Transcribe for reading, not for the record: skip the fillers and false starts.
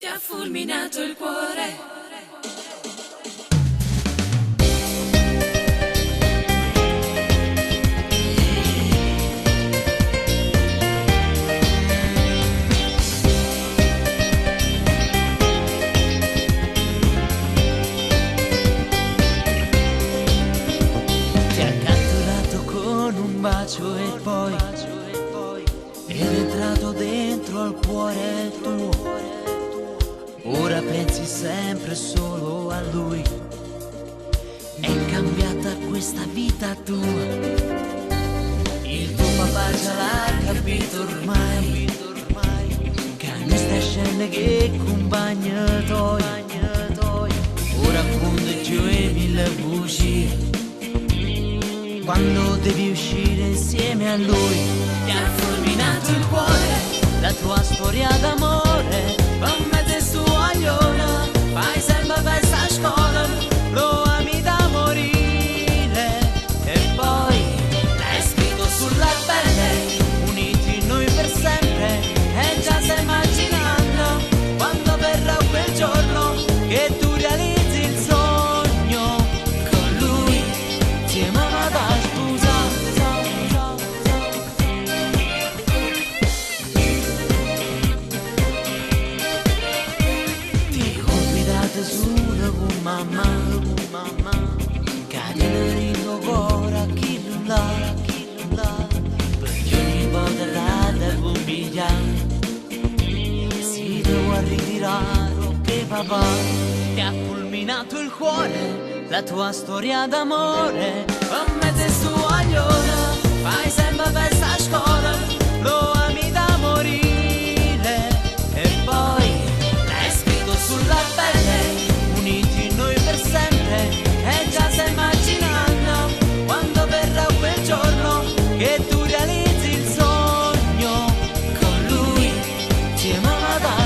Ti ha fulminato il cuore. Ti ha catturato con un bacio e poi ed è entrato dentro al cuore tuo. Ora pensi sempre solo a lui. È cambiata questa vita tua. Il tuo papà già l'ha capito ormai, che non stai scende che compagna toi. Ora conta giù e mille bugie quando devi uscire insieme a lui. Ti ha fulminato il cuore. La tua storia d'amore come te su agliona. Fai sempre festa a scuola, lo ami da morire. E poi l'hai scritto sulla pelle, uniti noi per sempre. E già stai immaginando quando verrà quel giorno che tu realizzi il sogno con lui. Ti amava da solo con mamma, cadere in tuo cuore chi non l'ha, perché ogni volta la bottiglia si deve ritirare che papà ti ha fulminato il cuore, la tua storia d'amore, come te su agliona, fai sempre festa a scuola, lo ami da morire, e poi l'hai scritto sulla pelle, uniti noi per sempre, e già stai immaginando quando verrà quel giorno che tu realizzi il sogno con lui. Ti amava da